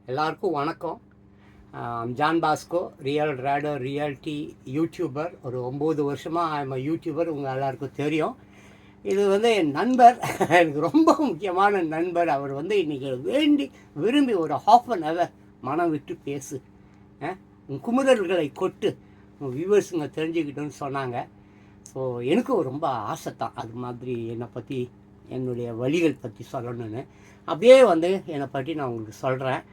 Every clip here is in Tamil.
எல்லாருக்கும் வணக்கம். John Bosco, real raider reality YouTuber. ஒரு 9 வருஷமாக ஐம் யூடியூபர், உங்கள் எல்லாருக்கும் தெரியும். இது வந்து என் நண்பர், எனக்கு ரொம்ப முக்கியமான நண்பர். அவர் வந்து இன்றைக்கி விரும்பி ஒரு ½ மனம் விட்டு பேசு, உன் குமுறல்களை கொட்டு, உன் வியூவர்ஸுங்க தெரிஞ்சுக்கிட்டோன்னு சொன்னாங்க. ஸோ எனக்கும் ரொம்ப ஆசை தான் அது மாதிரி என்னை பற்றி, என்னுடைய வழிகள் பற்றி சொல்லணும்னு. அப்படியே வந்து என்னை பற்றி நான் உங்களுக்கு சொல்கிறேன்.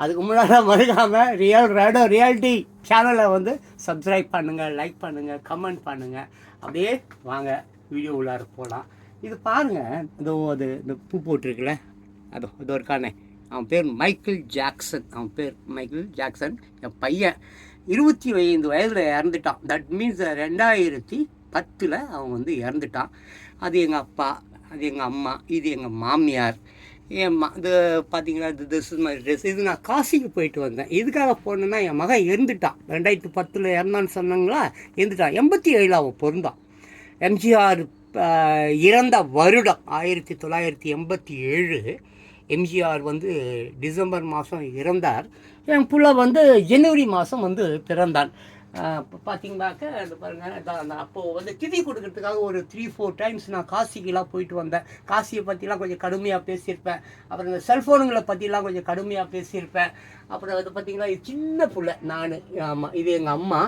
அதுக்கு முன்னாடி மறக்காமல் ரியல் ரேடர் ரியாலிட்டி சேனலை வந்து சப்ஸ்கிரைப் பண்ணுங்கள், லைக் பண்ணுங்கள், கமெண்ட் பண்ணுங்கள். அப்படியே வாங்க வீடியோ உள்ளார போகலாம். இது பாருங்கள், இந்த பூ போட்டிருக்குல்ல, அது இருக்கானே, அவன் பேர் மைக்கேல் ஜாக்சன். என் பையன் 25 வயதில் இறந்துட்டான். தட் மீன்ஸ் 2010 அவன் வந்து இறந்துட்டான். அது எங்கள் அப்பா, அது எங்கள் அம்மா, இது எங்கள் மாமியார். இது பார்த்தீங்கன்னா ட்ரெஸ் இது நான் காசிக்கு போயிட்டு வந்தேன். எதுக்காக போனேன்னா, என் மகன் இறந்துட்டான். 2010 இறந்தான்னு சொன்னாங்களா, இறந்துட்டான். 87 அவன் பிறந்தான். எம்ஜிஆர் இறந்த வருடம் 1987. எம்ஜிஆர் வந்து டிசம்பர் மாதம் இறந்தார். என் புள்ள வந்து ஜனவரி மாதம் வந்து பிறந்தான். பார்த்தீங்கன்னாக்க அது பாருங்கள், அப்போது வந்து திதி கொடுக்கறதுக்காக ஒரு 3-4 டைம்ஸ் நான் காசிக்கெலாம் போயிட்டு வந்தேன். காசியை பற்றிலாம் கொஞ்சம் கடுமையாக பேசியிருப்பேன். அப்புறம் இந்த செல்ஃபோனுங்களை பற்றிலாம் கொஞ்சம் கடுமையாக பேசியிருப்பேன். அப்புறம் அது பார்த்திங்கன்னா, இது சின்ன பிள்ளை நான். ஆமாம், இது எங்கள் அம்மா,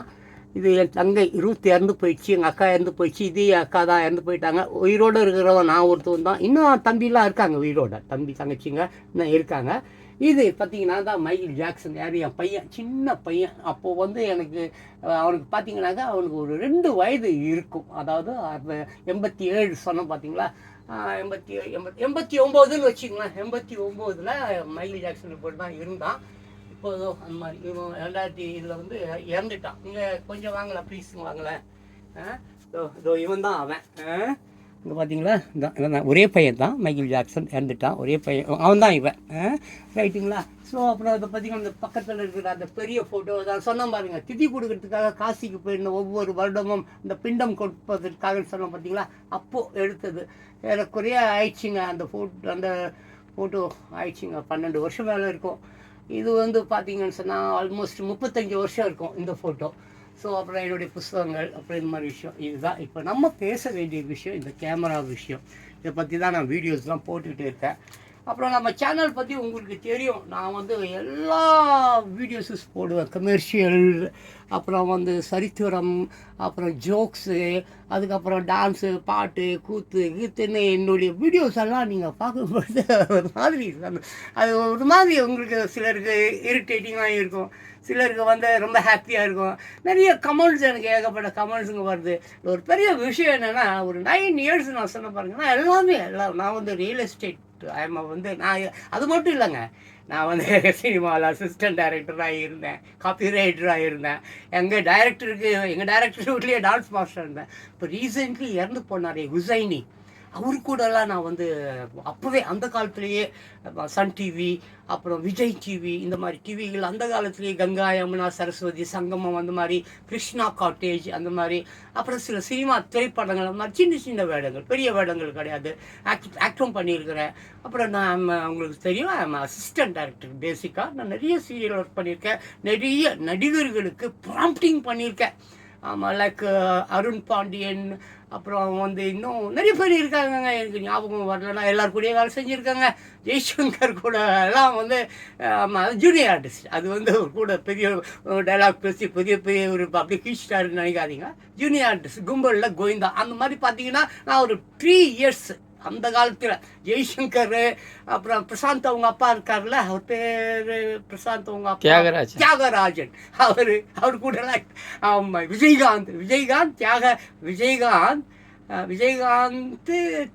இது என் தங்கை ரூத் இறந்து போயிடுச்சு, எங்கள் அக்கா இறந்து போயிடுச்சு, இது என் அக்கா தான் இறந்து போயிட்டாங்க. உயிரோடு இருக்கிறவன் நான் ஒருத்தவன் தான். இன்னும் தம்பிலாம் இருக்காங்க உயிரோட, தம்பி தங்கச்சிங்க இன்னும் இருக்காங்க. இது பார்த்திங்கன்னா தான் மைக்கேல் ஜாக்சன். யார்? என் பையன், சின்ன பையன். அப்போது வந்து அவனுக்கு பார்த்திங்கனாக்கா அவனுக்கு ஒரு 2 வயது இருக்கும். அதாவது 87 சொன்னோம் பார்த்தீங்களா, 89ன்னு வச்சுக்கலாம். 89ல் மைக்கேல் ஜாக்சன் போட்டு தான் இருந்தான். இப்போதும் அந்த மாதிரி இவன் 2000 வந்து இறந்துட்டான். நீங்கள் கொஞ்சம் வாங்கலை ப்ளீஸுங்க, வாங்கலை. இதோ இவன் தான் அவன். இங்கே பார்த்தீங்களா, இவன் தான், ஒரே பையன் தான். மைக்கேல் ஜாக்சன் இறந்துட்டான், ஒரே பையன், அவன் தான் இவன். ரைட்டுங்களா? ஸோ அப்புறம் அதை பார்த்திங்கன்னா, அந்த பக்கத்தில் இருக்கிற அந்த பெரிய ஃபோட்டோ தான் சொன்ன பாருங்க, திதி கொடுக்கறதுக்காக காசிக்கு போயிருந்த ஒவ்வொரு வருடமும் இந்த பிண்டம் கொடுப்பதற்காக சொன்னோம் பார்த்தீங்களா, அப்போது எடுத்தது. ஏறக்குறைய ஆயிடுச்சுங்க அந்த ஃபோட்டோ ஆயிடுச்சுங்க, 12 வருஷம் மேலே இருக்கும். இது வந்து பார்த்திங்கன்னு சொன்னால் ஆல்மோஸ்ட் 35 வருஷம் இருக்கும் இந்த ஃபோட்டோ. ஸோ அப்புறம் என்னுடைய புஸ்தகங்கள், அப்புறம் இந்த மாதிரி விஷயம். இதுதான் இப்போ நம்ம பேச வேண்டிய விஷயம், இந்த கேமரா விஷயம். இதை பற்றி தான் நான் வீடியோஸ்லாம் போட்டுக்கிட்டு இருக்கேன். அப்புறம் நம்ம சேனல் பற்றி உங்களுக்கு தெரியும், நான் வந்து எல்லா வீடியோஸஸ் போடுவேன். கமர்ஷியல், அப்புறம் வந்து சரித்திரம், அப்புறம் ஜோக்ஸு, அதுக்கப்புறம் டான்ஸு, பாட்டு, கூத்துன்னு என்னுடைய வீடியோஸ் எல்லாம் நீங்கள் பார்க்கும்போது ஒரு மாதிரி அது ஒரு மாதிரி உங்களுக்கு சிலருக்கு இரிட்டேட்டிங்காக இருக்கும், சிலருக்கு வந்து ரொம்ப ஹாப்பியாக இருக்கும். நிறைய கமெண்ட்ஸ், எனக்கு ஏகப்பட்ட கமெண்ட்ஸுங்க வருது. ஒரு பெரிய விஷயம் என்னென்னா, ஒரு 9 இயர்ஸ் நான் சொன்ன பாருங்கன்னா, எல்லாம் நான் வந்து ரியல் எஸ்டேட் வந்து நான் அது மட்டும் இல்லைங்க, நான் வந்து சினிமாவில் அசிஸ்டன்ட் டைரக்டராக இருந்தேன், காப்பி ரைட்டராக இருந்தேன். எங்கள் டைரக்டர் வீட்லேயே டான்ஸ் மாஸ்டர் இருந்தேன். இப்போ ரீசெண்ட்லி இறந்து போனார் ஹுசைனி, அவரு கூடலாம் நான் வந்து அப்போவே அந்த காலத்துலேயே சன் டிவி, அப்புறம் விஜய் டிவி, இந்த மாதிரி டிவிகள் அந்த காலத்துலேயே கங்கா, யமுனா, சரஸ்வதி, சங்கமம், அந்த மாதிரி கிருஷ்ணா காட்டேஜ், அந்த மாதிரி, அப்புறம் சில சினிமா திரைப்படங்கள், அந்த மாதிரி சின்ன சின்ன வேடங்கள், பெரிய வேடங்கள் கிடையாது, ஆக்டும் பண்ணியிருக்கிறேன். அப்புறம் நான் உங்களுக்கு தெரியும், அசிஸ்டன்ட் டைரக்டர். பேசிக்காக நான் நிறைய சீரியல் ஒர்க் பண்ணியிருக்கேன், நிறைய நடிகர்களுக்கு ப்ராம்ப்டிங் பண்ணியிருக்கேன். ஆமாம், லைக் அருண் பாண்டியன், அப்புறம் வந்து இன்னும் நிறைய பேர் இருக்காங்க, எனக்கு ஞாபகம் வரலன்னா. எல்லாருக்கூடயே வேலை செஞ்சுருக்காங்க. ஜெய்சங்கர் கூட எல்லாம் வந்து ஜூனியர் ஆர்டிஸ்ட். அது வந்து கூட பெரிய டைலாக் பேசி பெரிய ஒரு அப்படியே கீழ்ஸ்டாருன்னு நினைக்காதீங்க. ஜூனியர் ஆர்டிஸ்ட் கும்பலில் கோவிந்தா, அந்த மாதிரி பார்த்தீங்கன்னா நான் ஒரு 3 இயர்ஸ் அந்த காலத்தில் ஜெய்சங்கர், அப்புறம் பிரசாந்த் அவங்க அப்பா இருக்கார்ல, அவர் பேர் பிரசாந்த் அவங்க அப்பா தியாகராஜன், அவர் கூட ஆமாம், விஜயகாந்த்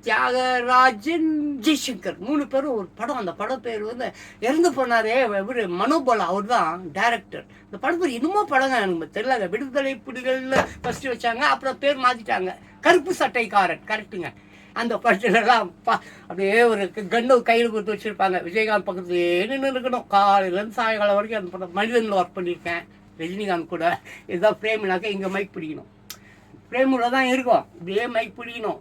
தியாகராஜன், ஜெய்சங்கர் 3 பேரும் ஒரு படம். அந்த படம் பேர் வந்து இறந்து போனாரே இவர் மனோபாலா, அவர் தான் டைரக்டர். இந்த படம் பேர் இன்னுமோ படங்க எனக்கு தெரியல. விடுதலை புலிகளில் ஃபஸ்ட்டு வச்சாங்க, அப்புறம் பேர் மாற்றிட்டாங்க. கருப்பு சட்டைக்காரன், கரெக்டுங்க. அந்த படத்துலலாம் அப்படியே ஒரு கண்ணு கையில் கொடுத்து வச்சுருப்பாங்க. விஜயகாந்த் பக்கத்துலேயே நின்று இருக்கணும் காலையிலேருந்து சாயங்காலம் வரைக்கும். அந்த படம் மனிதனில் ஒர்க் பண்ணியிருக்கேன் ரஜினிகாந்த் கூட. இதுதான் ஃப்ரேம்னாக்க இங்கே மைக் பிடிக்கணும், ஃப்ரேமில் தான் இருக்கும், இப்படியே மைக் பிடிக்கணும்.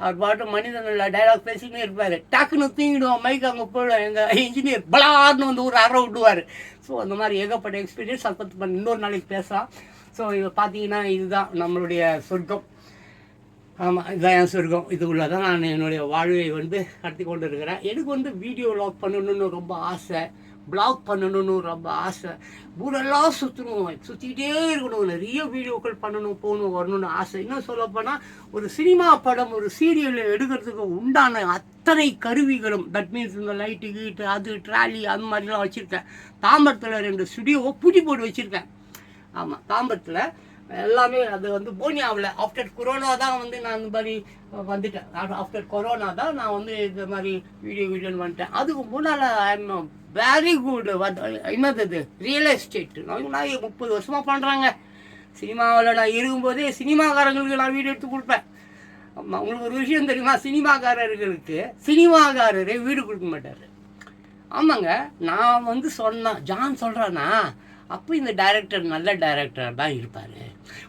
அவர் பாட்டு மனிதனில் டைலாக் பேசிக்கிட்டே இருப்பார். டக்குன்னு தூங்கிடுவோம், மைக் அங்கே போயிடும், எங்கள் இன்ஜினியர் பலார்னு வந்து ஒரு அரை விட்டுவார். ஸோ அந்த மாதிரி ஏகப்பட்ட எக்ஸ்பீரியன்ஸ். அதை பற்றி இன்னொரு நாளைக்கு பேசலாம். ஸோ இது பார்த்தீங்கன்னா இதுதான் நம்மளுடைய சொர்க்கம். ஆமாம், இதுதான் என் சொர்க்கம். இதுக்குள்ளே தான் நான் என்னுடைய வாழ்வை வந்து நடத்தி கொண்டு இருக்கிறேன். எனக்கு வந்து வீடியோ வ்ளாக் பண்ணணுன்னு ரொம்ப ஆசை, ப்ளாக் பண்ணணும்னு ரொம்ப ஆசை. ஊரெல்லாம் சுற்றணும், சுற்றிக்கிட்டே இருக்கணும், நிறைய வீடியோக்கள் பண்ணணும், போகணும், வரணும்னு ஆசை. இன்னும் சொல்லப்போனால் ஒரு சினிமா படம், ஒரு சீரியல் எடுக்கிறதுக்கு உண்டான அத்தனை கருவிகளும், தட் மீன்ஸ் இந்த லைட்டு கீட்டு அது ட்ராலி அந்த மாதிரிலாம் வச்சுருக்கேன். தாம்பரத்தில் 2 ஸ்டுடியோவை பூட்டி போட்டு வச்சுருக்கேன். ஆமாம், தாம்பரத்தில் எல்லாமே. அது வந்து போனியாவில் ஆஃப்டர் கொரோனா தான் வந்து நான் இந்த மாதிரி வந்துட்டேன். ஆஃப்டர் கொரோனா தான் நான் வந்து இந்த மாதிரி வீடியோன்னு வந்துட்டேன். அதுக்கு முன்னால் ஐம் வெரி குட். என்னது இது ரியல் எஸ்டேட் நான் 30 வருஷமாக பண்ணுறாங்க. சினிமாவில் நான் இருக்கும்போதே சினிமாக்காரங்களுக்கு நான் வீடு எடுத்து கொடுப்பேன். ஆமாம், உங்களுக்கு ஒரு விஷயம் தெரியுமா? சினிமாக்காரர்களுக்கு சினிமாக்காரரே வீடு கொடுக்க மாட்டார். ஆமாங்க, நான் வந்து சொன்னேன், ஜான் சொல்கிறானா அப்போ இந்த டைரக்டர் நல்ல டைரக்டர் தான் இருப்பார்.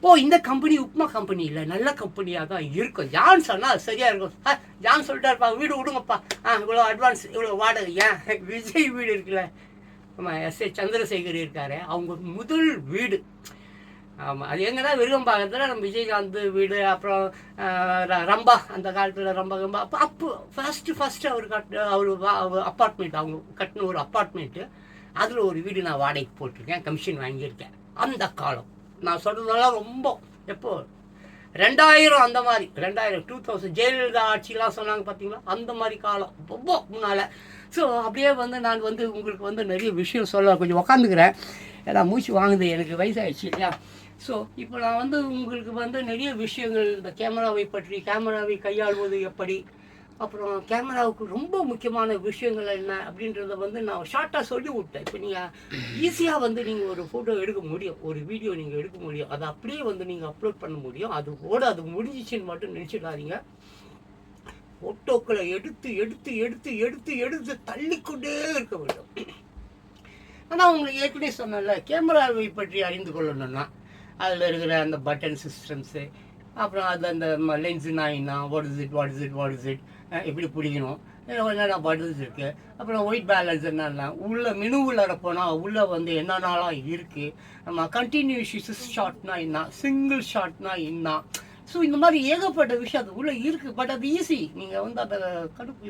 ஓ, இந்த கம்பெனி உப்மா கம்பெனி இல்லை, நல்ல கம்பெனியாக தான் இருக்கும். ஜான் சொன்னால் அது சரியாக இருக்கும். ஜான் சொல்லிட்டாருப்பா, வீடு விடுங்கப்பா, இவ்வளோ அட்வான்ஸ், இவ்வளோ வாடகை. ஏன் விஜய் வீடு இருக்குல்ல, ஆமாம், எஸ்.ஏ. சந்திரசேகர் இருக்காரு, அவங்க முதல் வீடு. ஆமாம், அது எங்கன்னா விருகம்பாக்கத்தில் நம்ம விஜயகாந்த் வீடு, அப்புறம் ரம்பா, அந்த காலத்தில் ரம்பா அப்போ ஃபஸ்ட்டு அவர் அப்பார்ட்மெண்ட், அவங்க கட்டின ஒரு அப்பார்ட்மெண்ட்டு, அதில் ஒரு வீடு நான் வாடகைக்கு போட்டிருக்கேன், கமிஷன் வாங்கியிருக்கேன். அந்த காலம் நான் சொல்கிறதெல்லாம் ரொம்ப எப்போ 2000 அந்த மாதிரி 2000 ஜெயலலிதா ஆட்சிலாம் சொன்னாங்க பார்த்தீங்களா, அந்த மாதிரி காலம் ரொம்ப முன்னால். ஸோ அப்படியே வந்து நான் வந்து உங்களுக்கு வந்து நிறைய விஷயம் சொல்ல கொஞ்சம் உக்காந்துக்கிறேன். ஏன்னா மூச்சு வாங்குது, எனக்கு வயசாகிடுச்சு இல்லையா. ஸோ இப்போ நான் வந்து உங்களுக்கு வந்து நிறைய விஷயங்கள், இந்த கேமராவை பற்றி, கேமராவை கையாளுவது எப்படி, அப்புறம் கேமராவுக்கு ரொம்ப முக்கியமான விஷயங்கள் என்ன அப்படின்றத வந்து நான் ஷார்ட்டாக சொல்லி விட்டேன். இப்போ நீங்கள் ஈஸியாக வந்து நீங்கள் ஒரு ஃபோட்டோ எடுக்க முடியும், ஒரு வீடியோ நீங்கள் எடுக்க முடியும், அதை அப்படியே வந்து நீங்கள் அப்லோட் பண்ண முடியும். அது முடிஞ்சிச்சின்னு மட்டும் நினச்சிடாதீங்க. ஃபோட்டோக்களை எடுத்து எடுத்து எடுத்து எடுத்து எடுத்து தள்ளிக்கொண்டே இருக்க வேண்டும். ஆனால் உங்களுக்கு ஏற்கனவே சொன்னல, கேமராவை பற்றி அறிந்து கொள்ளணும்னா அதில் இருக்கிற அந்த பட்டன் சிஸ்டம்ஸு, அப்புறம் அது அந்த லென்ஸுனா என்ன, வாட் இஸ் இட் எப்படி பிடிக்கணும், என்னென்ன பட்டன்ஸ் இருக்குது, அப்புறம் ஒயிட் பேலன்ஸ் என்னென்ன, உள்ள மெனுவில் போனால் உள்ளே வந்து என்னென்னலாம் இருக்குது, நம்ம கண்டினியூஸ் ஷாட்னா என்ன, சிங்கிள் ஷாட்னா என்ன. ஸோ இந்த மாதிரி ஏகப்பட்ட விஷயம் அது உள்ளே இருக்குது. பட் அது ஈஸி. நீங்கள் வந்து அதை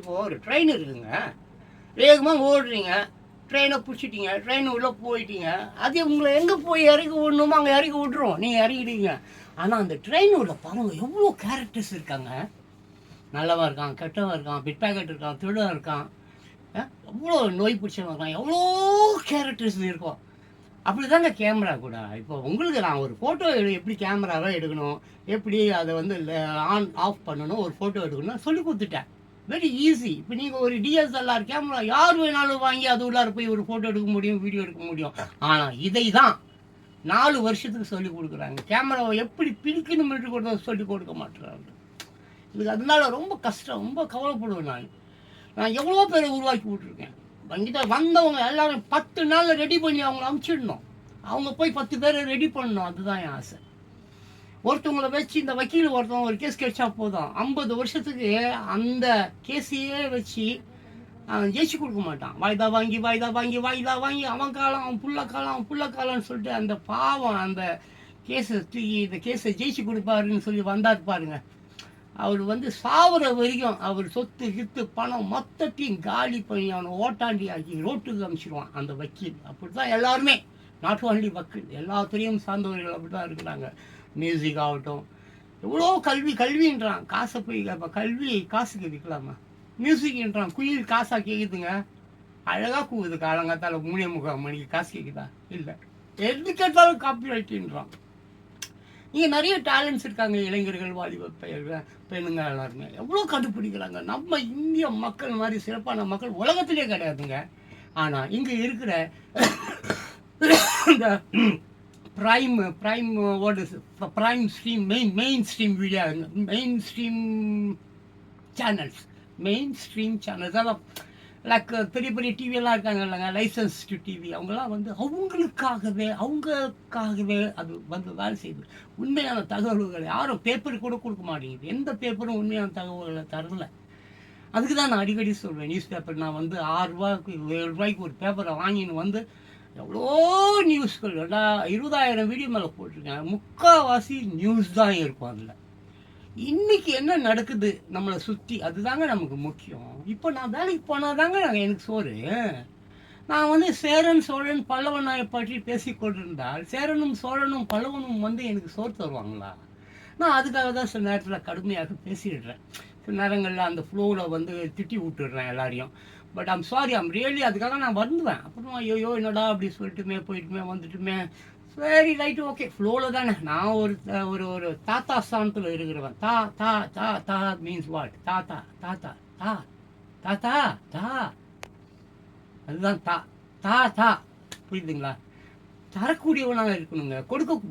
இப்போ ஒரு ட்ரெயின் இருக்குங்க, வேகமாக ஓடுறீங்க, ட்ரெயினை பிடிச்சிட்டிங்க, ட்ரெயின் உள்ளே போயிட்டீங்க, அது உங்களை எங்கே போய் இறக்கி விடணுமோ அங்கே இறக்கி விட்ருவோம், நீங்கள் இறக்கிட்டீங்க. ஆனால் அந்த ட்ரெயின் உள்ள பாருங்கள் எவ்வளோ கேரக்டர்ஸ் இருக்காங்க. நல்லவன் இருக்கான், கெட்டவன் இருக்கான், பிட் பேக்கெட் இருக்கான், திருடன் இருக்கான், எவ்வளோ நோய் பிடிச்சவன் இருக்கான், எவ்வளோ கேரக்டர்ஸ் இருக்கும். அப்படி தாங்க கேமரா கூட. இப்போ உங்களுக்கு நான் ஒரு ஃபோட்டோ எப்படி கேமராவை எடுக்கணும், எப்படி அதை வந்து ஆன் ஆஃப் பண்ணணும், ஒரு ஃபோட்டோ எடுக்கணும் சொல்லி கொடுத்துட்டேன். Very easy. இப்போ நீங்கள் ஒரு டிஎஸ்எல்ஆர் கேமரா யார் வேணாலும் வாங்கி அது உள்ளார போய் ஒரு ஃபோட்டோ எடுக்க முடியும், வீடியோ எடுக்க முடியும். ஆனால் இதை தான் 4 வருஷத்துக்கு சொல்லி கொடுக்குறாங்க. கேமராவை எப்படி பிரிக்கணும்னு கூட சொல்லி கொடுக்க மாட்டேறாங்க. இதுக்கு அதனால ரொம்ப கஷ்டம், ரொம்ப கவலைப்படுவேன். நான் எவ்வளோ பேரை உருவாக்கி விட்ருக்கேன். என்கிட்ட வந்தவங்க எல்லாரும் 10 நாளில் ரெடி பண்ணி அவங்கள அனுப்பிச்சிடணும். அவங்க போய் 10 பேரை ரெடி பண்ணணும். அதுதான் என் ஆசை. ஒருத்தவங்களை வச்சு இந்த வக்கீல் ஒருத்தவங்க ஒரு கேஸ் கிடைச்சா போதும், 50 வருஷத்துக்கு அந்த கேஸையே வச்சு அவன் ஜெயிச்சு கொடுக்க மாட்டான். வாய்தா வாங்கி அவன் காலம், அவன் புள்ள காலம்னு சொல்லிட்டு அந்த பாவம் அந்த கேஸை தூக்கி இந்த கேஸை ஜெயிச்சு கொடுப்பாருன்னு சொல்லி வந்தார் பாருங்க. அவர் வந்து சாவர வரைக்கும் அவர் சொத்து கித்து பணம் மொத்தத்தையும் காலி பண்ணி அவனை ஓட்டாண்டி ஆக்கி ரோட்டுக்கு அனுப்பிச்சிடுவான் அந்த வக்கீல். அப்படி தான் எல்லாருமே, நாட் ஒன்லி வக்கீல், எல்லாத்துலேயும் சார்ந்தவர்கள் அப்படி தான் இருக்கிறாங்க. மியூசிக் ஆகட்டும், எவ்வளோ கல்வின்றான், காசை போய் கல்வி காசுக்கு விற்கலாமா? மியூசிக்ன்றான், குயில் காசாக கேட்குதுங்க, அழகாக கூகுது, காலங்காத்தால் 3:45 மணிக்கு காசு கேட்குதா? இல்லை, எது கேட்டாலும் காப்பி ரைட்டுன்றான். இங்கே நிறைய டேலண்ட்ஸ் இருக்காங்க, இளைஞர்கள், வாலிப பெண்ணுங்க எல்லாருமே எவ்வளோ கண்டுபிடிக்கிறாங்க. நம்ம இந்திய மக்கள் மாதிரி சிறப்பான மக்கள் உலகத்திலே கிடையாதுங்க. ஆனால் இங்கே இருக்கிற இந்த prime stream main stream video, main stream channels அதான் லைக் பெரிய பெரிய டிவியெல்லாம் இருக்காங்க இல்லைங்க, லைசன்ஸ்டு டிவி, அவங்கெல்லாம் வந்து அவங்களுக்காகவே அது வந்து வேலை செய்யுது. உண்மையான தகவல்கள் யாரும் பேப்பர் கூட கொடுக்க மாட்டேங்குது. எந்த பேப்பரும் உண்மையான தகவல்களை தரல. அதுக்கு தான் நான் அடிக்கடி சொல்வேன், நியூஸ் பேப்பர் நான் வந்து 6 ரூபாய்க்கு 7 ரூபாய்க்கு ஒரு பேப்பரை வாங்கின்னு வந்து எவ்வளோ நியூஸ்கள் 20,000 வீடியோ மேலே போட்டிருக்கேன். முக்கால்வாசி நியூஸ் தான் இருக்கும் அதில். இன்னைக்கு என்ன நடக்குது நம்மளை சுற்றி, அதுதாங்க நமக்கு முக்கியம். இப்போ நான் வேலைக்கு போனாதாங்க எனக்கு சோறு. நான் வந்து சேரன் சோழன் பல்லவனை பற்றி பேசி கொண்டிருந்தால் சேரனும் சோழனும் பல்லவனும் வந்து எனக்கு சோறு தருவாங்களா? நான் அதுக்காக தான் சில நேரத்தில் கடுமையாக பேசிடுறேன். சில நேரங்களில் அந்த ஃப்ளோவில் வந்து திட்டி விட்டுடுறேன் எல்லாரையும். But I'm sorry, I'm really அதுக்காக நான் வருந்துவேன். அப்புறம் ஐயோ என்னடா அப்படி சொல்லிட்டுமே போயிட்டுமே வந்துட்டுமே. சரி ரைட்டு ஓகே, ஃப்ளோவில் தானே. நான் ஒரு ஒரு தாத்தா ஸ்தானத்தில் இருக்கிறவன். தா தா தா தா மீன்ஸ் வாட்? தாத்தா தாத்தா தா தாத்தா தா, அதுதான் தா தா தா. புரியுதுங்களா? தரக்கூடியவனாக இருக்கணுங்க.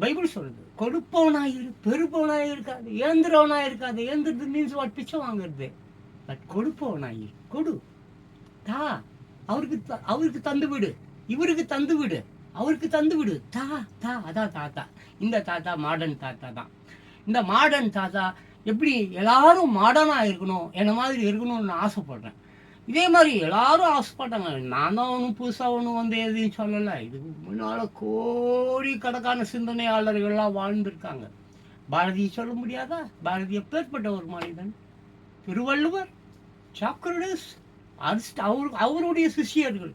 பைபிள் சொல்லுது, கொடுப்பவனாக பெருப்பவனாக இருக்காது, ஏந்திரவனாக இருக்காது. ஏந்திரது மீன்ஸ் வாட்? பிச்சை வாங்குறது. பட் கொடுப்பவனாகி கொடு, தா, அவருக்கு தந்து விடு, இவருக்கு தந்து விடு, அவருக்கு தந்து விடு, தா தா. அதான் தாத்தா. இந்த தாத்தா மாடர்ன் தாத்தா தான். இந்த மாடர்ன் தாத்தா எப்படி எல்லாரும் மாடர்னாக இருக்கணும், என்ன மாதிரி இருக்கணும்னு நான் ஆசைப்படுறேன். இதே மாதிரி எல்லாரும் ஆசைப்பட்டாங்க. நான் தான் ஒன்றும் புதுசாக ஒன்றும் வந்து எதையும் சொல்லலை. இதுக்கு முன்னால் கோடிக்கணக்கான சிந்தனையாளர்கள்லாம் வாழ்ந்திருக்காங்க. பாரதியை சொல்ல முடியாதா? பாரதி எப்பேற்பட்ட ஒரு மனிதன். திருவள்ளுவர், சாக்ரட்டிஸ், அவருடைய சிஷியர்கள்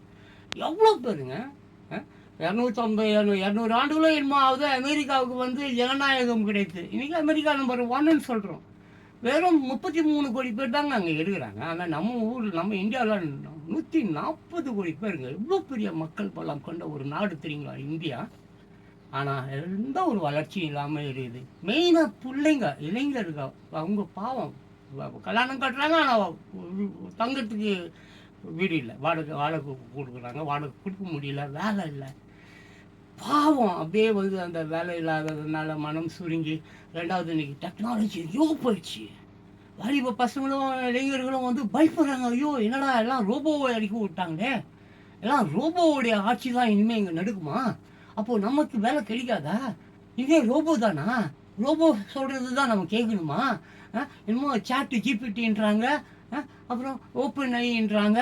எவ்வளோ பேருங்க. 200 ஆண்டுகளும் என்னமோ ஆகுது அமெரிக்காவுக்கு வந்து ஜனநாயகம் கிடைத்து. இன்னைக்கு அமெரிக்கா நம்பர் 1ன்னு சொல்கிறோம். வெறும் 33 கோடி பேர் தாங்க அங்கே இருக்கிறாங்க. ஆனால் நம்ம ஊரில், நம்ம இந்தியாவில் 140 கோடி பேருங்க. எவ்வளோ பெரிய மக்கள் பலம் கொண்ட ஒரு நாடு தெரியுங்களா இந்தியா. ஆனால் எந்த ஒரு வளர்ச்சியும் இல்லாமல் இருக்குது. மெயினாக பிள்ளைங்க, இளைஞர்கள், அவங்க பாவம். கல்யாணம் கட்டுறாங்க, ஆனால் தங்கத்துக்கு வீடு இல்லை, வாடகை கொடுக்குறாங்க, வாடகை கொடுக்க முடியல, வேலை இல்லை. பாவம் அப்படியே வந்து அந்த வேலை இல்லாததுனால மனம் சுருங்கி. ரெண்டாவது இன்னைக்கு டெக்னாலஜி ஐயோ போயிடுச்சு. வாலிப பசங்களும் இளைஞர்களும் வந்து பயப்படுறாங்க. ஐயோ என்னடா எல்லாம் ரோபோவை அடிக்க விட்டாங்களே, எல்லாம் ரோபோவுடைய ஆட்சி தான் இனிமேல் இங்கே நடக்குமா? அப்போது நமக்கு வேலை கிடைக்காதா? இதே ரோபோ தானா? ரோபோ சொல்கிறது தான் நம்ம கேட்கணுமா? என்னமோ சாட் ஜிபிடின்றாங்க, அப்புறம் ஓப்பன் ஐன்றாங்க,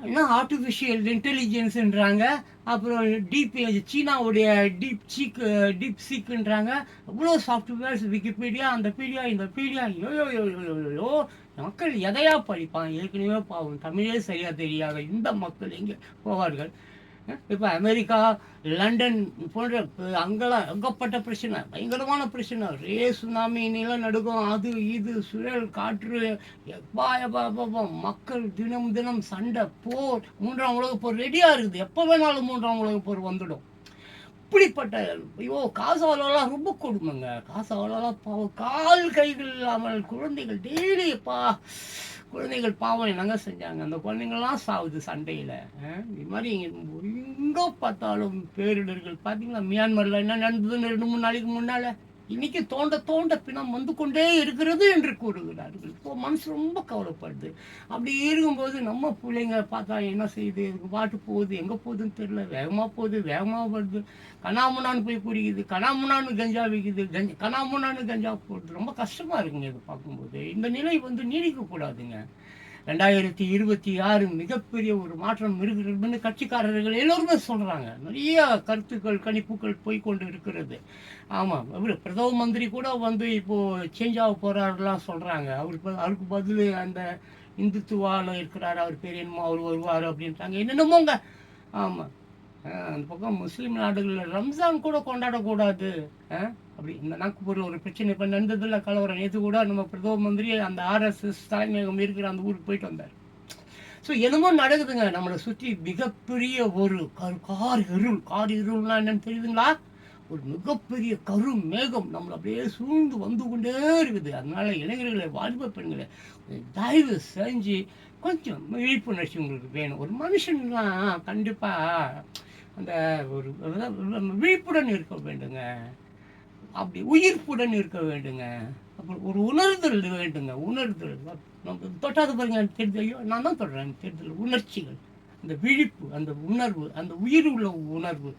என்ன ஆர்டிஃபிஷியல் இன்டெலிஜென்ஸுன்றாங்க, அப்புறம் சீனாவுடைய டீப் சீக்குன்றாங்க. அவ்வளோ சாஃப்ட்வேர்ஸ், விக்கிபீடியா, அந்த பீடியா, இந்த பீடியா. யோயோ மக்கள் எதையா படிப்பான்? ஏற்கனவே பாவம் தமிழே சரியாக தெரியாத இந்த மக்கள் எங்கே போவார்கள்? இப்போ அமெரிக்கா, லண்டன் போன்ற அங்கெல்லாம் ஏகப்பட்ட பிரச்சனை, பயங்கரமான பிரச்சனை. சுனாமி, நிலநடுக்கம், அது இது, சுழல் காற்று, எப்பா மக்கள் தினம் சண்டை, போர், 3ஆம் உலகப் போர் ரெடியாக இருக்குது. எப்போ வேணாலும் 3ஆம் உலகப் போர் வந்துடும். இப்படிப்பட்ட ஐயோ காசாவெல்லாம் ரொம்ப கொடுமைங்க. காசாவெல்லாம் பாவம், கால் கைகள் இல்லாமல் குழந்தைகள் டெய்லிப்பா. குழந்தைகள் பாவம் என்னங்க செஞ்சாங்க? அந்த குழந்தைங்கள்லாம் சாகுது சண்டையில். இது மாதிரி எங்கே பார்த்தாலும் பேரிடர்கள். பார்த்தீங்களா மியான்மரில் என்ன நடந்ததுன்னு 2-3 நாளைக்கு முன்னால். இன்னைக்கு தோண்ட பிணம் வந்து கொண்டே இருக்கிறது என்று கூறுகிறார்கள். இப்போ மனசு ரொம்ப கவலைப்படுது. அப்படி இருக்கும்போது நம்ம பிள்ளைங்க பார்த்தா என்ன செய்யுது? பாட்டு போகுது, எங்கே போகுதுன்னு தெரியல. வேகமாக போகுது, வேகமாக வருது, கனாமுனான்னு போய் குடிக்குது, கனாமுனான்னு கஞ்சா விற்குது, கனாமுனான்னு கஞ்சா போடுது. ரொம்ப கஷ்டமாக இருக்குங்க இது பார்க்கும்போது. இந்த நிலை வந்து நீடிக்கக்கூடாதுங்க. 2026 மிகப்பெரிய ஒரு மாற்றம் இருக்கிறதுன்னு கட்சிக்காரர்கள் எல்லோருமே சொல்கிறாங்க. நிறைய கருத்துக்கள், கணிப்புகள் போய்கொண்டு இருக்கிறது. ஆமாம், பிரதம மந்திரி கூட வந்து இப்போது சேஞ்ச் ஆக போகிறாருலாம் சொல்கிறாங்க. அவருக்கு பதில் அந்த இந்துத்துவாவில் இருக்கிறார், அவர் பேர் என்னமோ, அவர் வருவார் அப்படின்ட்டாங்க. என்னென்னமோங்க. ஆமாம், அந்த பக்கம் முஸ்லீம் நாடுகளில் ரம்ஜான் கூட கொண்டாடக்கூடாது அப்படி. இந்த நாக்பூர் ஒரு பிரச்சனை இப்போ நடந்ததில்ல, கலவரம். நேற்று கூட நம்ம பிரதம மந்திரி அந்த RSS தலைமையகம் இருக்கிற அந்த ஊருக்கு போயிட்டு வந்தார். ஸோ என்னமோ நடக்குதுங்க நம்மளை சுற்றி. மிகப்பெரிய ஒரு கார் இருள்னா என்னன்னு தெரியுதுங்களா? ஒரு மிகப்பெரிய கரும் மேகம் நம்மளை அப்படியே சூழ்ந்து வந்து கொண்டே இருக்குது. அதனால இளைஞர்களை, வாலிப பெண்களை தயவு செஞ்சு கொஞ்சம் விழிப்புணர்ச்சி உங்களுக்கு வேணும். ஒரு மனுஷன்லாம் கண்டிப்பாக அந்த ஒரு விழிப்புடன் இருக்க வேண்டுங்க. அப்படி உயிர்ப்புடன் இருக்க வேண்டுங்க. அப்புறம் ஒரு உணர்தல் வேண்டுங்க. உணர்தல் நம்ம தொட்டாது பாருங்க தெரியுது, ஐயோ நான் தான் தொடுறேன் தெரியுது. உணர்ச்சிகள், அந்த விழிப்பு, அந்த உணர்வு, அந்த உயிர் உள்ள உணர்வு.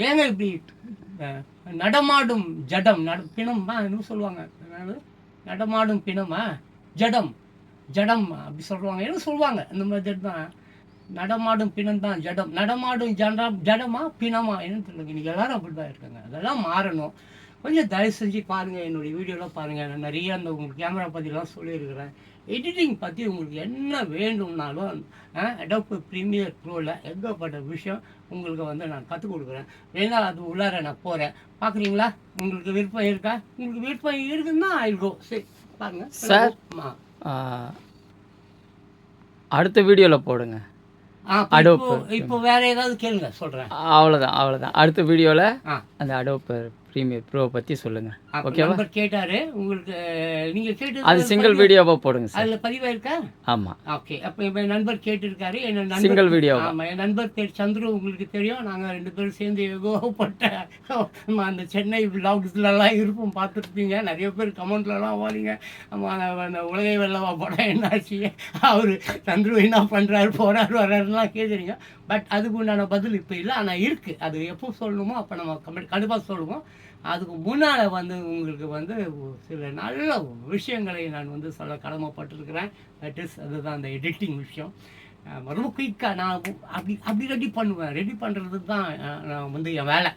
ஏங்க இப்படி நடமாடும் ஜடம் பிணம் இன்னும் சொல்லுவாங்க, நடமாடும் பிணமா ஜடம் ஜடம் அப்படி சொல்லுவாங்க, என்ன சொல்லுவாங்க இந்த மாதிரி ஜடம் நடமாடும் பிணம் தான் ஜடம், நடமாடும் ஜடமா பிணமா என்னன்னு சொல்லுங்க. இன்றைக்கி எல்லாரும் அப்படி தான் இருக்காங்க. அதெல்லாம் மாறணும். கொஞ்சம் தயவு செஞ்சு பாருங்கள், என்னுடைய வீடியோலாம் பாருங்கள். நான் நிறைய அந்த உங்களுக்கு கேமரா பற்றிலாம் சொல்லியிருக்கிறேன். எடிட்டிங் பற்றி உங்களுக்கு என்ன வேணும்னாலும் அடோப் ப்ரீமியர் ப்ரோவில் ஏகப்பட்ட விஷயம் உங்களுக்கு வந்து நான் கற்றுக் கொடுக்குறேன். வேணா அது உள்ளார நான் போகிறேன், பார்க்குறீங்களா? உங்களுக்கு விருப்பம் இருக்கா? உங்களுக்கு விருப்பம் இருக்குன்னா ஆயில்கோ. சரி பாருங்கள் சார், அடுத்த வீடியோவில் போடுங்க. அடோப் இப்போ வேற ஏதாவது கேளுங்க, சொல்கிறேன். அவ்வளோதான். அடுத்த வீடியோவில் அந்த அடோப் ப்ரீமியர் ப்ரோ பற்றி சொல்லுங்கள். ஓகேவா? நம்பர் கேட்டாரு உங்களுக்கு, நீங்கள் கேட்டு அது சிங்கிள் வீடியோவாக போடுங்க சார். அதில் பதிவாயிருக்கா? ஆமாம். ஓகே. அப்போ என் நண்பர் கேட்டிருக்காரு. என்ன சிங்கிள் வீடியோ. ஆமாம், என் நண்பர் பேர் சந்துரு, உங்களுக்கு தெரியும். நாங்கள் 2 பேரும் சேர்ந்து ஏகோப்பட்ட அந்த சென்னை விளாக்ஸ்லாம் இருப்போம், பார்த்துருப்பீங்க. நிறைய பேர் கமெண்ட்லலாம் வாரிங்க, அந்த உலகை வெள்ளவா படம் என்னாச்சு, அவர் சந்துரு என்ன பண்ணுறாரு போகிறாரு வர்றாருலாம் கேட்குறீங்க. பட் அதுக்கு உண்டான பதில் இப்போ இல்லை, ஆனால் இருக்குது. அது எப்போ சொல்லணுமோ அப்போ நம்ம கண்டிப்பாக சொல்லுவோம். அதுக்கு முன்னால் வந்து உங்களுக்கு வந்து சில நல்ல விஷயங்களை நான் வந்து சொல்ல கடமைப்பட்டிருக்கிறேன். தட் இஸ் அதுதான் அந்த எடிட்டிங் விஷயம். ரொம்ப குயிக்காக நான் அப்படி ரெடி பண்ணுவேன். ரெடி பண்ணுறது தான் நான் வந்து என் வேலை.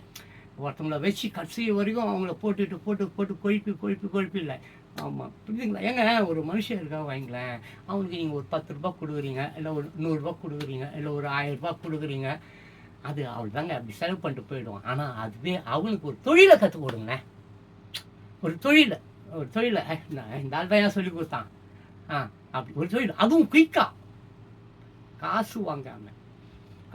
ஒருத்தவங்களை வச்சு கடைசி வரைக்கும் அவங்கள போட்டு கொழுப்பி இல்லை. ஆமாம், புரியுதுங்களா? ஏங்க ஒரு மனுஷன் இருக்கா வாங்கிங்களேன், அவனுக்கு நீங்கள் ஒரு 10 ரூபா கொடுக்குறீங்க, இல்லை ஒரு 100 ரூபா கொடுக்குறீங்க, இல்லை ஒரு 1000 ரூபா கொடுக்குறீங்க. அது அவள் தாங்க அப்படி செலவு பண்ணிட்டு போயிடுவான். ஆனால் அதுவே அவனுக்கு ஒரு தொழிலை கற்றுக் கொடுங்களேன். ஒரு தொழிலை நான் இந்த ஆள் தான் ஏன் சொல்லி கொடுத்தான், அப்படி ஒரு தொழில், அதுவும் குயிக்காக காசு வாங்காமல்.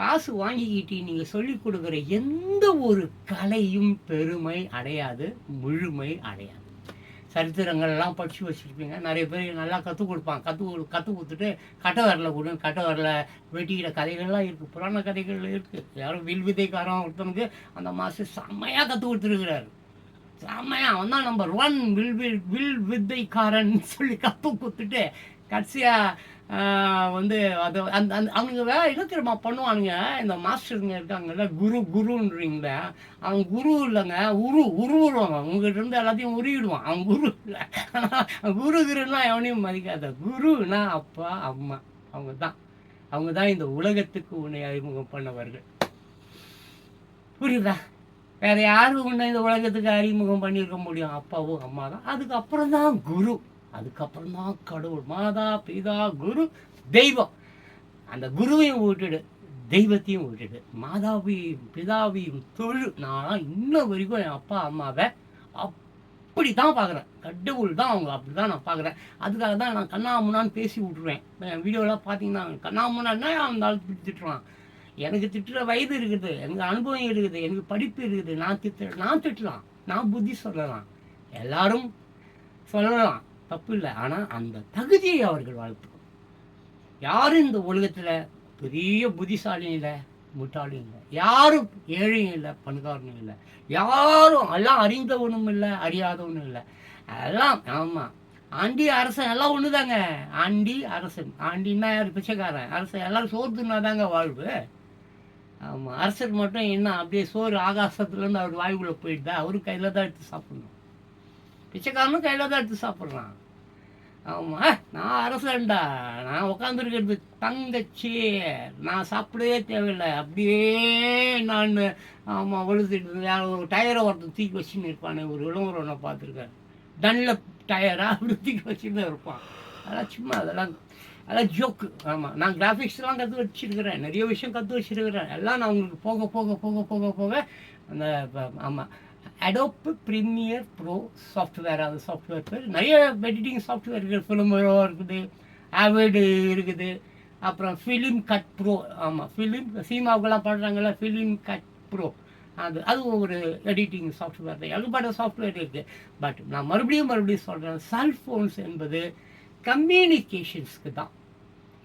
காசு வாங்கிக்கிட்டு நீங்கள் சொல்லிக் கொடுக்குற எந்த ஒரு கலையும் பெருமை அடையாது, முழுமை அடையாது. சரித்திரங்கள்லாம் படித்து வச்சுருப்பீங்க. நிறைய பேர் நல்லா கற்றுக் கொடுப்பாங்க. கற்றுக் கொடுத்துட்டு கட்டை வரல வெட்டிக்கிற கதைகள்லாம் இருக்குது, புராண கதைகள் இருக்குது. யாரும் வில் விதைக்காரன் ஒருத்தனுக்கு அந்த மாதம் செம்மையாக கற்றுக் கொடுத்துருக்கிறாரு. செம்மையாக அவன் தான் நம்பர் 1 வில் வித்தைக்காரன் சொல்லி கற்றுக் கொடுத்துட்டு கடைசியாக வந்து அது அந்த அவனுங்க என்ன தெரியுமா பண்ணுவானுங்க, இந்த மாஸ்டருங்க இருக்காங்கல்ல, குருன்றீங்களே, அவன் குரு இல்லைங்க, உருவாங்க. உங்ககிட்ட இருந்து எல்லாத்தையும் உருவிடுவான். அவன் குரு இல்லை. குருன்னா எவனையும் மதிக்காத. குருனா அப்பா அம்மா, அவங்க தான் இந்த உலகத்துக்கு உன்னை அறிமுகம் பண்ணவர்கள். புரியுதா? வேற யாரும் உன்னை இந்த உலகத்துக்கு அறிமுகம் பண்ணியிருக்க முடியும்? அப்பாவும் அம்மா தான். அதுக்கப்புறம் தான் குரு, அதுக்கப்புறம் தான் கடவுள். மாதா பிதா குரு தெய்வம். அந்த குருவையும் விட்டுடு, தெய்வத்தையும் விட்டுடு, மாதாவையும் பிதாவையும் தொழு. நான் இன்ன வரைக்கும் என் அப்பா அம்மாவை அப்படி தான் பார்க்குறேன். கடவுள் தான் அவங்க, அப்படி தான் நான் பார்க்குறேன். அதுக்காக தான் நான் கண்ணா முன்னான்னு பேசி விட்ருவேன். என் வீடியோலாம் பார்த்தீங்கன்னா கண்ணா முன்னான்னா அந்த ஆள் திட்டுறான். எனக்கு திட்டுற வயது இருக்குது, எனக்கு அனுபவம் இருக்குது, எனக்கு படிப்பு இருக்குது. நான் திட்டலாம், நான் புத்தி சொல்லலாம், எல்லாரும் சொல்லலாம், தப்பு இல்லை. ஆனால் அந்த தகுதியை அவர்கள் வளர்த்துக்கணும். யாரும் இந்த உலகத்தில் பெரிய புத்திசாலியும் இல்லை, முட்டாளியும் இல்லை, யாரும் ஏழையும் இல்லை, பணக்காரனும் இல்லை, யாரும் எல்லாம் அறிந்தவனும் இல்லை, அறியாதவனும் இல்லை, எல்லாம். ஆமாம், ஆண்டி அரசன் எல்லாம் ஒன்று தாங்க. ஆண்டி அரசன், ஆண்டின்னா யார்? பிச்சைக்காரன். அரசன் எல்லாரும் சோறு தின்னா தாங்க வாழ்வு. ஆமாம், அரசர் மட்டும் என்ன அப்படியே சோறு ஆகாசத்துலேருந்து அவர் வாயுக்குள்ளே போயிட்டு அவரும் கையில் தான் எடுத்து சாப்பிட்ணும். பிச்சைக்காரனும் கையில் தான் எடுத்து சாப்பிட்றான். ஆமாம், நான் அரசன்டா, நான் உட்காந்துருக்கிறது தங்கச்சி, நான் சாப்பிடவே தேவையில்லை, அப்படியே நான் ஆமாம் ஒழுத்துட்டு ஒரு டயரை ஒருத்தர் தூக்கி வச்சுன்னு இருப்பானே, ஒரு விளம்பரம் ஒன்றை பார்த்துருக்கேன், டன்லப் டயராக அப்படி தூக்கி வச்சுன்னு இருப்பான். அதெல்லாம் சும்மா அதெல்லாம் ஜோக்கு. ஆமாம், நான் கிராஃபிக்ஸ்லாம் கற்று வச்சுருக்கிறேன், நிறைய விஷயம் கற்று வச்சுருக்கிறேன். எல்லாம் நான் உங்களுக்கு போக போக போக போக போக அந்த ஆமாம் அடோப் ப்ரீமியர் ப்ரோ சாஃப்ட்வேர், அது சாஃப்ட்வேர் பேர். நிறைய எடிட்டிங் சாஃப்ட்வேர் இருக்குது. ஃபிலிமரோ இருக்குது, ஆவிட் இருக்குது, அப்புறம் ஃபிலிம் கட் ப்ரோ. ஆமாம், சினிமாவுக்கெல்லாம் பண்ணுறாங்கல்ல, ஃபிலிம் கட் ப்ரோ, அது ஒரு எடிட்டிங் சாஃப்ட்வேர் தான். ஏகப்பட்ட சாஃப்ட்வேர் இருக்குது. பட் நான் மறுபடியும் சொல்கிறேன், செல்ஃபோன்ஸ் என்பது கம்யூனிகேஷன்ஸ்க்கு தான்.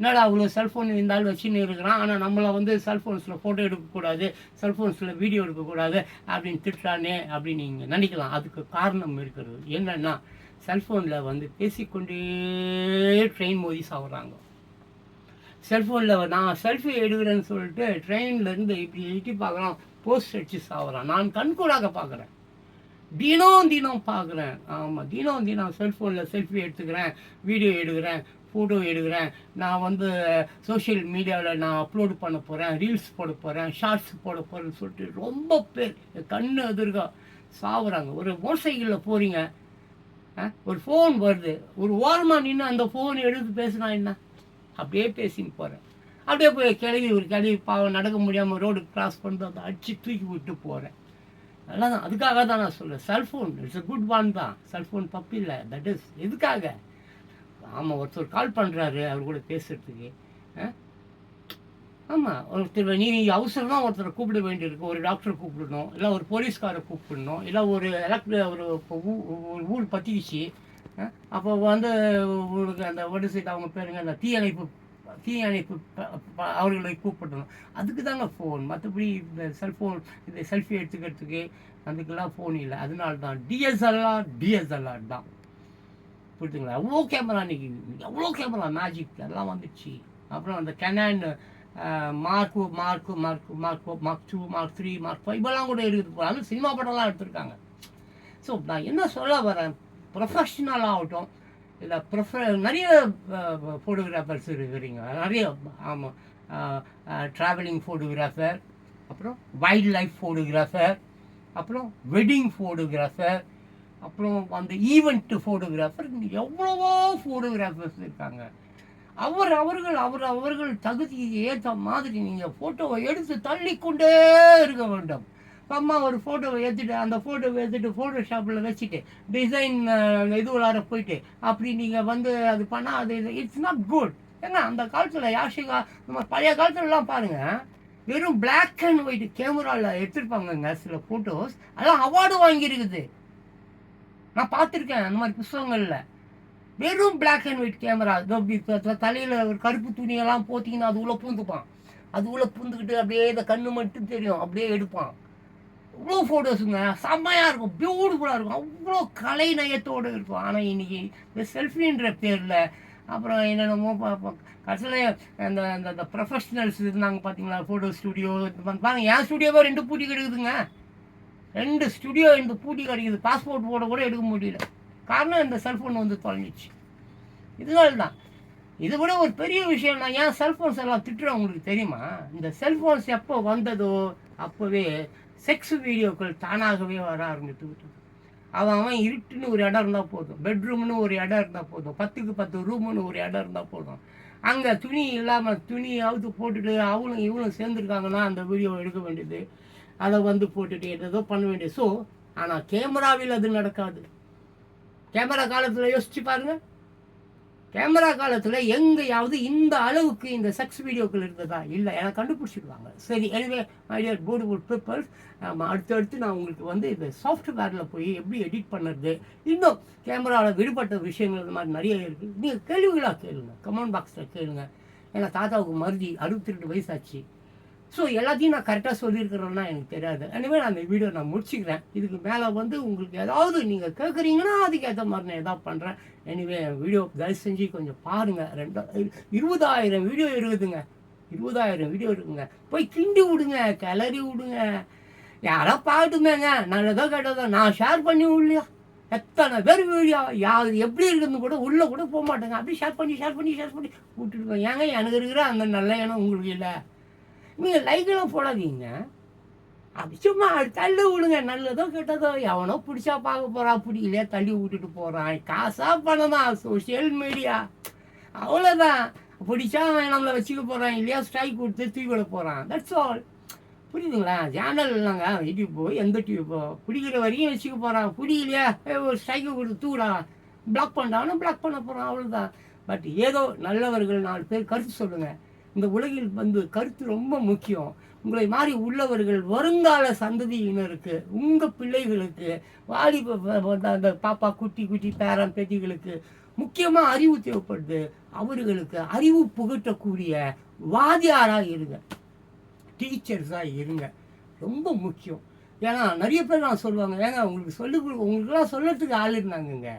என்னடா அவ்வளோ செல்ஃபோன் இருந்தாலும் வச்சுன்னு இருக்கிறான், ஆனால் நம்மளை வந்து செல்ஃபோன்ஸில் ஃபோட்டோ எடுக்கக்கூடாது, செல்ஃபோன்ஸில் வீடியோ எடுக்கக்கூடாது அப்படின்னு திட்டுறானே அப்படின்னு நீங்கள் நினைக்கலாம். அதுக்கு காரணம் இருக்கிறது என்னென்னா, செல்ஃபோனில் வந்து பேசிக்கொண்டே ட்ரெயின் மோதி சாகுறாங்க. செல்ஃபோனில் நான் செல்ஃபி எடுக்கிறேன்னு சொல்லிட்டு ட்ரெயின்லேருந்து இப்படி எட்டி பார்க்குறான், போஸ்ட் அடிச்சு சாகுறான். நான் கண்கூடாக பார்க்குறேன், தினம் பார்க்குறேன். ஆமாம், தினம் செல்ஃபோனில் செல்ஃபி எடுத்துக்கிறேன், வீடியோ எடுக்கிறேன், ஃபோட்டோ எடுக்கிறேன். நான் வந்து சோஷியல் மீடியாவில் நான் அப்லோடு பண்ண போகிறேன், ரீல்ஸ் போட போகிறேன், ஷார்ட்ஸ் போட போகிறேன்னு சொல்லிட்டு ரொம்ப பேர் கண்ணு எதிர்க்க சாகுறாங்க. ஒரு மோட்டர் சைக்கிளில் போகிறீங்க, ஒரு ஃபோன் வருது, ஒரு ஓரமாக நின்று அந்த ஃபோன் எடுத்து பேசுனா என்ன, அப்படியே பேசின்னு போகிறேன். அப்படியே போய் ஒரு கிளவி பாவம் நடக்க முடியாமல் ரோடு கிராஸ் பண்ணிட்டு அதை அடித்து தூக்கி விட்டு போகிறேன். அதெல்லாம் தான், அதுக்காக தான் நான் சொல்கிறேன், cellphone it's a good one தான், செல்ஃபோன் தப்பு இல்லை. தட் இஸ் எதுக்காக? ஆமாம், ஒருத்தர் கால் பண்ணுறாரு அவர் கூட பேசுகிறதுக்கு. ஆமாம், ஒருத்தர் நீ அவசரம் தான் ஒருத்தரை கூப்பிட வேண்டியிருக்கு, ஒரு டாக்டரை கூப்பிடணும், இல்லை ஒரு போலீஸ்காரை கூப்பிடணும், இல்லை ஒரு ஒரு ஊர் பற்றிக்கிச்சு, அப்போ வந்து உங்களுக்கு அந்த வடிசைட்டு அவங்க பேருங்க அந்த தீயணைப்பு அவர்களை கூப்பிடணும். அதுக்கு தாங்க ஃபோன். மற்றபடி இந்த செல்ஃபோன் இந்த செல்ஃபி எடுத்துக்கிறதுக்கு அதுக்கெல்லாம் ஃபோன் இல்லை. அதனால தான் டிஎஸ்எல்ஆர் தான். புரியுதுங்களா? எவ்வளோ கேமரா மேஜிக் எல்லாம் வந்துச்சு. அப்புறம் அந்த கெனான் மார்க் 2, மார்க் 3, மார்க் 5 இதெல்லாம் கூட இருக்குது. போனாலும் சினிமா படம்லாம் எடுத்திருக்காங்க. ஸோ நான் என்ன சொல்ல வரேன், ப்ரொஃபஷ்னல் ஆகட்டும், இல்லை நிறைய ஃபோட்டோகிராஃபர்ஸ் இருக்கிறீங்க, நிறைய. ஆமாம், ட்ராவலிங் ஃபோட்டோகிராஃபர், அப்புறம் வைல்ட் லைஃப் ஃபோட்டோகிராஃபர், அப்புறம் வெட்டிங் ஃபோட்டோகிராஃபர், அப்புறம் அந்த ஈவெண்ட் ஃபோட்டோகிராஃபர், எவ்வளவோ ஃபோட்டோகிராஃபர்ஸ் இருக்காங்க. அவர்கள் தகுதிக்கு ஏற்ற மாதிரி நீங்கள் ஃபோட்டோவை எடுத்து தள்ளிக்கொண்டே இருக்க வேண்டும். அம்மா ஒரு ஃபோட்டோவை எடுத்துட்டு அந்த ஃபோட்டோவை எடுத்துகிட்டு ஃபோட்டோஷாப்பில் வச்சுட்டு டிசைன் இது உள்ளார போயிட்டு அப்படி நீங்கள் வந்து அது பண்ணால் அது இட்ஸ் நாட் குட். ஏன்னா அந்த காலத்தில் யாஷிகா நம்ம பழைய காலத்துலலாம் பாருங்கள், வெறும் பிளாக் அண்ட் ஒயிட் கேமராவில் எடுத்துருப்பாங்கங்க சில ஃபோட்டோஸ். அதெல்லாம் அவார்டு வாங்கியிருக்குது, நான் பார்த்துருக்கேன் அந்த மாதிரி புத்தகங்களில். வெறும் பிளாக் அண்ட் ஒயிட் கேமரா, தலையில் ஒரு கருப்பு துணியெல்லாம் போத்திங்கன்னா அது உள்ளே பூந்துப்பான், அது உள்ளே பூந்துக்கிட்டு அப்படியே இந்த கண்ணு மட்டும் தெரியும், அப்படியே எடுப்பான். அவ்வளோ ஃபோட்டோஸுங்க செம்மையாக இருக்கும், பியூட்டிஃபுல்லாக இருக்கும், அவ்வளோ கலை நயத்தோடு இருக்கும். ஆனால் இன்றைக்கி இந்த செல்ஃபின்ற பேரில் அப்புறம் என்னென்னமோ கடைசியில் அந்த ப்ரொஃபஷ்னல்ஸ் இருந்தாங்க பார்த்தீங்களா, ஃபோட்டோ ஸ்டுடியோ பாருங்க. என் ஸ்டுடியோவே 2 பூட்டி கிடைக்குதுங்க, 2 ஸ்டுடியோ 2 பூட்டி கிடைக்குது. பாஸ்போர்ட் ஃபோட்டோ கூட எடுக்க முடியல, காரணம் இந்த செல்ஃபோன் வந்து தொலைஞ்சிச்சு. இதனால தான். இது கூட ஒரு பெரிய விஷயம். நான் ஏன் செல்ஃபோன்ஸ் எல்லாம் திட்டுறேன் உங்களுக்கு தெரியுமா? இந்த செல்ஃபோன்ஸ் எப்போ வந்ததோ அப்போவே செக்ஸ் வீடியோக்கள் தானாகவே வர ஆரம்பித்து விட்டது. அவன் இருட்டுன்னு ஒரு இடம் இருந்தால் போதும், பெட்ரூம்னு ஒரு இடம் இருந்தால் போதும், 10க்கு 10 ரூம்னு ஒரு இடம் இருந்தால் போதும், அங்கே துணி இல்லாமல் துணியாவது போட்டுட்டு அவளும் இவளும் சேர்ந்துருக்காங்கன்னா அந்த வீடியோ எடுக்க வேண்டியது, அதை வந்து போட்டுட்டு ஏதோ பண்ண வேண்டியது. ஸோ ஆனால் கேமராவில் அது நடக்காது. கேமரா காலத்தில் யோசிச்சு பாருங்க, கேமரா காலத்தில் எங்கேயாவது இந்த அளவுக்கு இந்த செக்ஸ் வீடியோக்கள் இருந்ததா? இல்லை, எனக்கு கண்டுபிடிச்சிடுவாங்க. சரி, எனவே மை டியர் பியூட்டிஃபுல் பீப்பிள்ஸ், அடுத்தடுத்து நான் உங்களுக்கு வந்து இந்த சாஃப்ட்வேரில் போய் எப்படி எடிட் பண்ணுறது, இன்னும் கேமராவில் விடுபட்ட விஷயங்கள் இந்த மாதிரி நிறைய இருக்குது. நீங்கள் கேள்விகளாக கேளுங்க, கமெண்ட் பாக்ஸில் கேளுங்க. ஏன்னா தாத்தாவுக்கு மருதி 62 வயசாச்சு. ஸோ எல்லாத்தையும் நான் கரெக்டாக சொல்லியிருக்கிறேன்னா எனக்கு தெரியாது. எனவே நான் அந்த வீடியோ நான் முடிச்சுக்கிறேன். இதுக்கு மேலே வந்து உங்களுக்கு ஏதாவது நீங்கள் கேட்குறீங்கன்னா அதுக்கேற்ற மாதிரி நான் எதாவது பண்ணுறேன். எனிவே வீடியோ தயவு செஞ்சு கொஞ்சம் பாருங்கள். 20,000 வீடியோ இருக்குதுங்க, 20,000 வீடியோ இருக்குங்க. போய் கிண்டி விடுங்க, கிளறி விடுங்க, யாரோ பார்த்துமேங்க. நல்லதோ கேட்டதோ நான் ஷேர் பண்ணி விடலையா? எத்தனை பேர் வீடியோ யார் எப்படி இருக்குதுன்னு கூட உள்ளே கூட போக மாட்டேங்க. அப்படியே ஷேர் பண்ணி விட்டுருக்கோம். ஏங்க எனக்கு இருக்கிற அந்த நல்ல எண்ணம் உங்களுக்கு இல்லை? நீங்கள் லைக்கெல்லாம் போடாதீங்க, அப்படி சும்மா தள்ளி விடுங்க. நல்லதோ கெட்டதோ எவனோ பிடிச்சா பார்க்க போகிறான், பிடிக்கலையா தள்ளி விட்டுட்டு போகிறான். காசாக பணமா சோஷியல் மீடியா, அவ்வளோதான். பிடிச்சா அவன் நம்மளை வச்சுக்க போகிறான், இல்லையா ஸ்ட்ரைக் கொடுத்து தூக்கி விட போகிறான். That's all. புரியுதுங்களா? சேனல் இல்லைங்க, யூடியூப்போ எந்த டியூப்போ பிடிக்கிற வரைக்கும் வச்சுக்க போகிறான், பிடிக்கலையா ஒரு ஸ்ட்ரைக்கை கொடுத்து தூடா பிளாக் பண்ணாலும் பிளாக் பண்ண போகிறான், அவ்வளோதான். பட் ஏதோ நல்லவர்கள் 4 பேர் கருத்து சொல்லுங்கள். இந்த உலகில் வந்து கருத்து ரொம்ப முக்கியம். உங்களை மாதிரி உள்ளவர்கள் வருங்கால சந்ததியினருக்கு, உங்கள் பிள்ளைகளுக்கு, வாலிப அந்த பாப்பா குட்டி பேரன் பேத்திகளுக்கு முக்கியமாக அறிவு தேவைப்படுது. அவர்களுக்கு அறிவு புகட்டக்கூடிய வாத்தியாராக இருங்க, டீச்சர்ஸாக இருங்க, ரொம்ப முக்கியம். ஏன்னா நிறைய பேர் நான் சொல்லுவாங்க, ஏங்க உங்களுக்கெல்லாம் சொல்கிறதுக்கு ஆள் இருந்தாங்கங்க,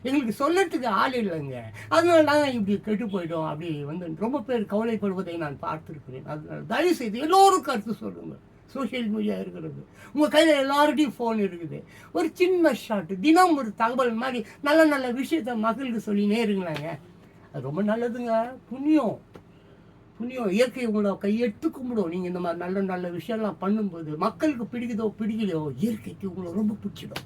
எங்களுக்கு சொல்லறதுக்கு ஆள் இல்லைங்க. அதனால நாங்கள் இப்படி கெட்டு போயிட்டோம். அப்படி வந்து ரொம்ப பேர் கவலைப்படுவதை நான் பார்த்துருக்கிறேன். அதனால தயவு செய்து எல்லோரும் கருத்து சொல்லுங்கள். சோஷியல் மீடியா இருக்கிறது, உங்கள் கையில் எல்லார்ட்டையும் ஃபோன் இருக்குது. ஒரு சின்ன ஷாட்டு, தினம் ஒரு தகவல் மாதிரி நல்ல நல்ல விஷயத்த மக்களுக்கு சொல்லினே இருங்களாங்க. அது ரொம்ப நல்லதுங்க. புண்ணியம் புண்ணியம். இயற்கை உங்களை கையெடுத்து கும்பிடும். நீங்கள் இந்த மாதிரி நல்ல நல்ல விஷயம்லாம் பண்ணும்போது மக்களுக்கு பிடிக்குதோ பிடிக்கலையோ இயற்கைக்கு உங்களை ரொம்ப பிடிச்சிடும்.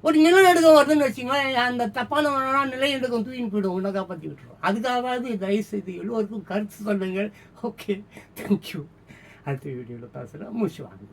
ஒரு நிலநடுக்கம் வருதுன்னு வச்சுங்களேன், அந்த தப்பான நிலநடுக்கம் தூக்கின்னு போயிடும், உன்னை காப்பாற்றி விட்டுரும். அதுக்காகவாது தயவுசெய்து எல்லோருக்கும் கருத்து சொல்லுங்கள். Okay, thank you. அடுத்த வீடியோவில் பேசுகிறேன். முடிச்சு வாங்க.